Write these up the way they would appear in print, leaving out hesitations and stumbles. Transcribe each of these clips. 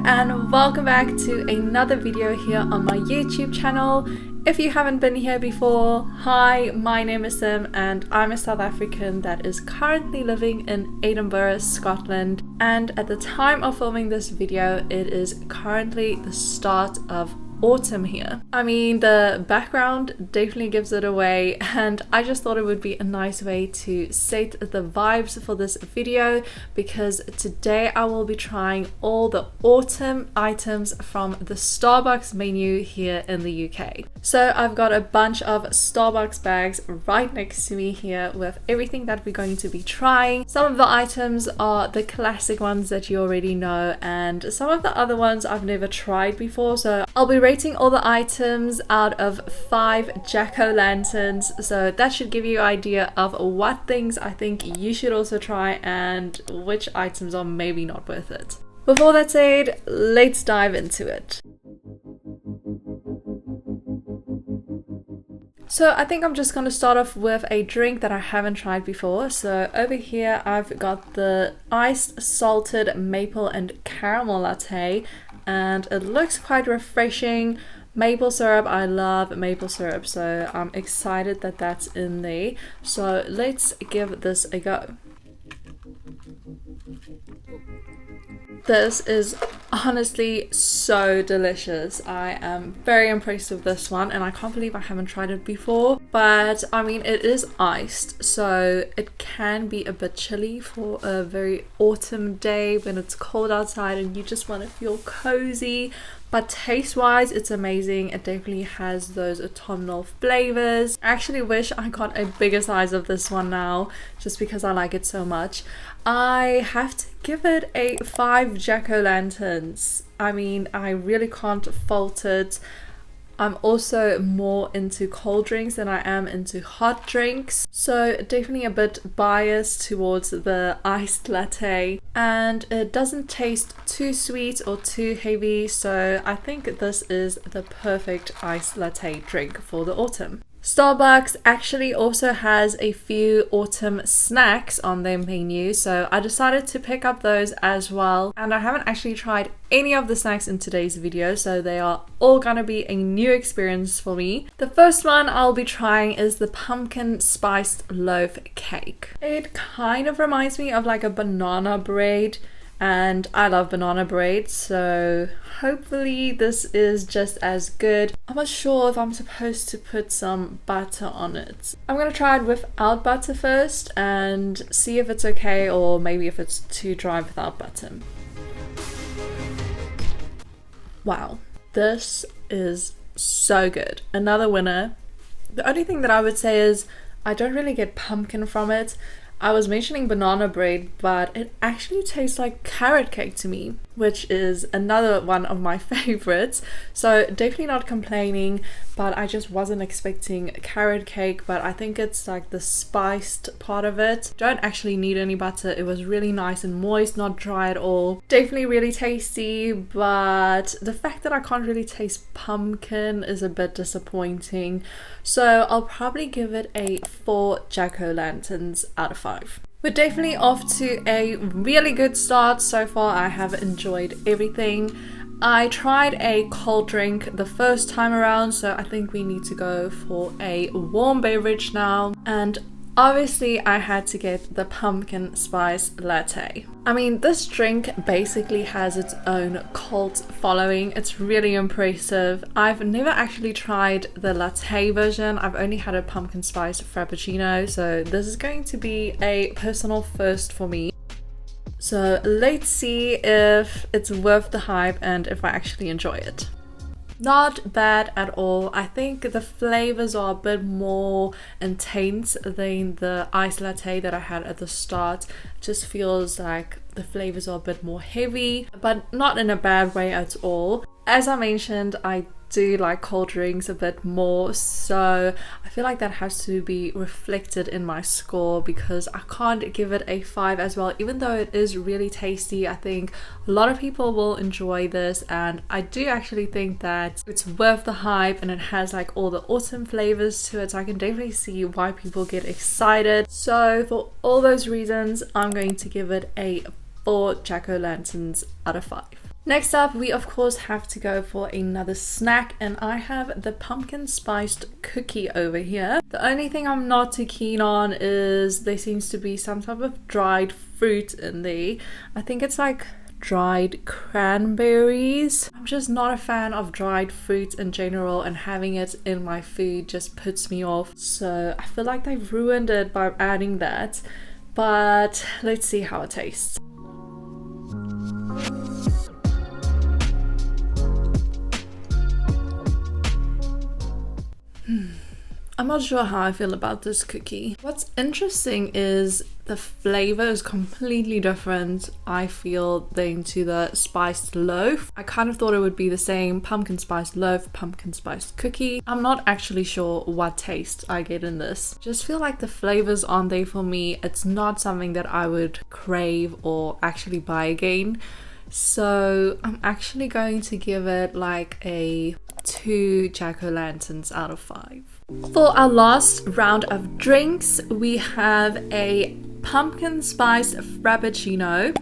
and welcome back to another video here on my YouTube channel. If you haven't been here before, hi, my name is Sim and I'm a South African that is currently living in Edinburgh, Scotland, and at the time of filming this video it is currently the start of autumn here. I mean, the background definitely gives it away, and I just thought it would be a nice way to set the vibes for this video because today I will be trying all the autumn items from the Starbucks menu here in the UK. So I've got a bunch of Starbucks bags right next to me here with everything that we're going to be trying. Some of the items are the classic ones that you already know, and some of the other ones I've never tried before, so I'll be rating all the items out of 5 jack-o'-lanterns, so that should give you an idea of what things I think you should also try and which items are maybe not worth it. With all that said, let's dive into it. So I think I'm just going to start off with a drink that I haven't tried before. So over here I've got the iced salted maple and caramel latte, and it looks quite refreshing. Maple syrup, I love maple syrup, so I'm excited that that's in there. So let's give this a go. This is honestly so delicious. I am very impressed with this one and I can't believe I haven't tried it before. But I mean, it is iced, so it can be a bit chilly for a very autumn day when it's cold outside and you just want to feel cozy. But taste wise it's amazing. It definitely has those autumnal flavors. I actually wish I got a bigger size of this one now just because I like it so much. I have to give it a 5 jack-o'-lanterns. I mean, I really can't fault it. I'm also more into cold drinks than I am into hot drinks, so definitely a bit biased towards the iced latte, and it doesn't taste too sweet or too heavy, so I think this is the perfect iced latte drink for the autumn. Starbucks actually also has a few autumn snacks on their menu, so I decided to pick up those as well. And I haven't actually tried any of the snacks in today's video, so they are all gonna be a new experience for me. The first one I'll be trying is the pumpkin spiced loaf cake. It kind of reminds me of like a banana bread, and I love banana bread, so hopefully this is just as good. I'm not sure if I'm supposed to put some butter on it. I'm gonna try it without butter first and see if it's okay, or maybe if it's too dry without butter. Wow, this is so good. Another winner. The only thing that I would say is I don't really get pumpkin from it. I was mentioning banana bread, but it actually tastes like carrot cake to me, which is another one of my favorites. So definitely not complaining, but I just wasn't expecting carrot cake, but I think it's like the spiced part of it. Don't actually need any butter. It was really nice and moist, not dry at all. Definitely really tasty, but the fact that I can't really taste pumpkin is a bit disappointing. So I'll probably give it a 4 jack-o'-lanterns out of 5. We're definitely off to a really good start so far. I have enjoyed everything. I tried a cold drink the first time around, so I think we need to go for a warm beverage now. And obviously I had to get the pumpkin spice latte. I mean, this drink basically has its own cult following. It's really impressive. I've never actually tried the latte version. I've only had a pumpkin spice frappuccino, so this is going to be a personal first for me. So let's see if it's worth the hype and if I actually enjoy it. Not bad at all. I think the flavors are a bit more intense than the iced latte that I had at the start. It just feels like the flavors are a bit more heavy, but not in a bad way at all. As I mentioned, I do like cold drinks a bit more, so I feel like that has to be reflected in my score because I can't give it a 5 as well. Even though it is really tasty, I think a lot of people will enjoy this, and I do actually think that it's worth the hype and it has like all the autumn flavors to it, so I can definitely see why people get excited. So for all those reasons, I'm going to give it a 4 jack-o'-lanterns out of 5. Next up, we of course have to go for another snack, and I have the pumpkin spiced cookie over here. The only thing I'm not too keen on is there seems to be some type of dried fruit in there. I think it's like dried cranberries. I'm just not a fan of dried fruit in general, and having it in my food just puts me off. So I feel like they've ruined it by adding that, but let's see how it tastes. I'm not sure how I feel about this cookie. What's interesting is the flavor is completely different, I feel, than to the spiced loaf. I kind of thought it would be the same pumpkin spiced loaf, pumpkin spiced cookie. I'm not actually sure what taste I get in this. Just feel like the flavors aren't there for me. It's not something that I would crave or actually buy again. So I'm actually going to give it like a 2 jack-o'-lanterns out of 5. For our last round of drinks, we have a pumpkin spiced frappuccino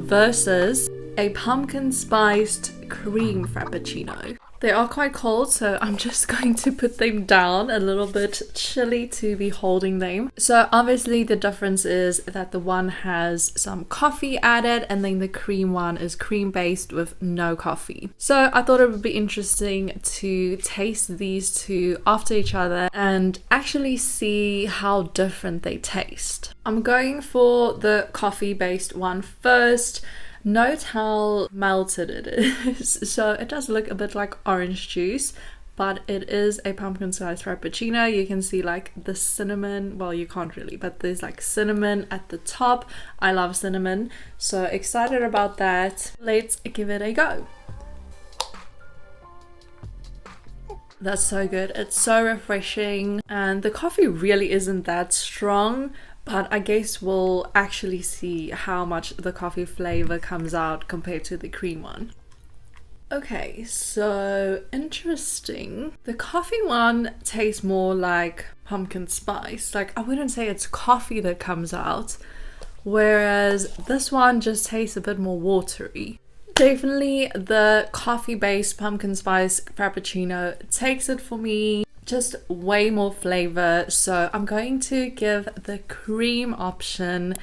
versus a pumpkin spiced cream frappuccino. They are quite cold, so I'm just going to put them down, a little bit chilly to be holding them. So obviously the difference is that the one has some coffee added, and then the cream one is cream based with no coffee. So I thought it would be interesting to taste these two after each other and actually see how different they taste. I'm going for the coffee based one first. Note how melted it is. So it does look a bit like orange juice, but it is a pumpkin spice frappuccino. You can see like the cinnamon, well, you can't really, but there's like cinnamon at the top. I love cinnamon, so excited about that. Let's give it a go. That's so good. It's so refreshing, and the coffee really isn't that strong, but I guess we'll actually see how much the coffee flavor comes out compared to the cream one. Okay, so interesting. The coffee one tastes more like pumpkin spice. Like, I wouldn't say it's coffee that comes out, whereas this one just tastes a bit more watery. Definitely the coffee-based pumpkin spice frappuccino takes it for me. Just way more flavor, so I'm going to give the cream option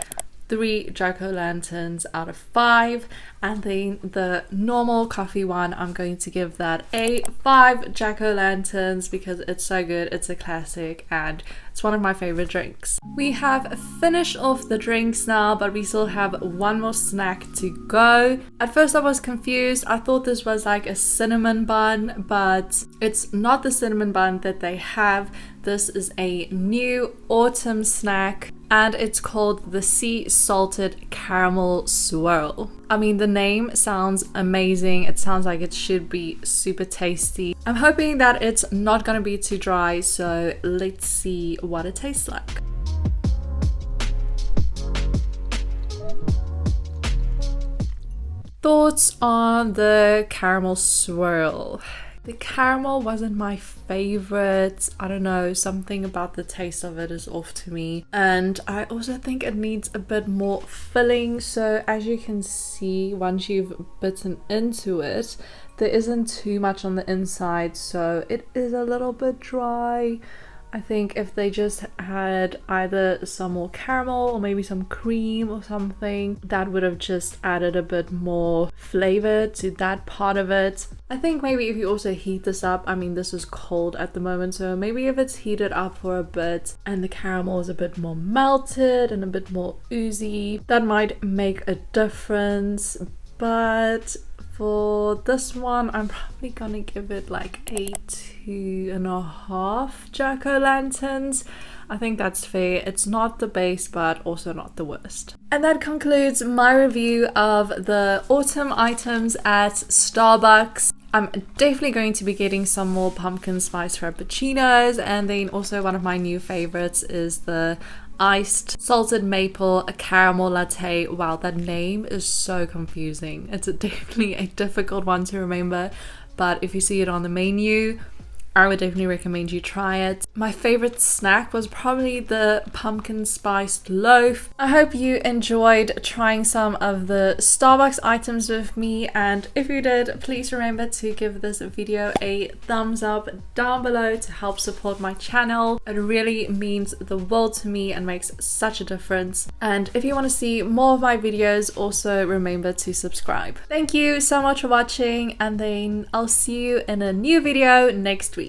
3 jack-o'-lanterns out of 5, and then the normal coffee one, I'm going to give that a 5 jack-o'-lanterns because it's so good. It's a classic and it's one of my favorite drinks. We have finished off the drinks now, but we still have one more snack to go. At first I was confused. I thought this was like a cinnamon bun, but it's not the cinnamon bun that they have. This is a new autumn snack, and it's called the Sea Salted Caramel Swirl. I mean, the name sounds amazing. It sounds like it should be super tasty. I'm hoping that it's not gonna be too dry, so let's see what it tastes like. Thoughts on the caramel swirl? The caramel wasn't my favorite. I don't know, something about the taste of it is off to me. And I also think it needs a bit more filling. So as you can see, once you've bitten into it, there isn't too much on the inside. So it is a little bit dry. I think if they just had either some more caramel or maybe some cream or something, that would have just added a bit more flavor to that part of it. I think maybe if you also heat this up, I mean, this is cold at the moment, so maybe if it's heated up for a bit and the caramel is a bit more melted and a bit more oozy, that might make a difference. But for this one, I'm probably gonna give it like a 2.5 jack-o'-lanterns. I think that's fair. It's not the best, but also not the worst. And that concludes my review of the autumn items at Starbucks. I'm definitely going to be getting some more pumpkin spice frappuccinos, and then also one of my new favorites is the iced salted maple caramel latte. Wow, that name is so confusing. It's definitely a difficult one to remember, but if you see it on the menu, I would definitely recommend you try it. My favorite snack was probably the pumpkin spiced loaf. I hope you enjoyed trying some of the Starbucks items with me, and if you did, please remember to give this video a thumbs up down below to help support my channel. It really means the world to me and makes such a difference. And if you want to see more of my videos, also remember to subscribe. Thank you so much for watching, and then I'll see you in a new video next week.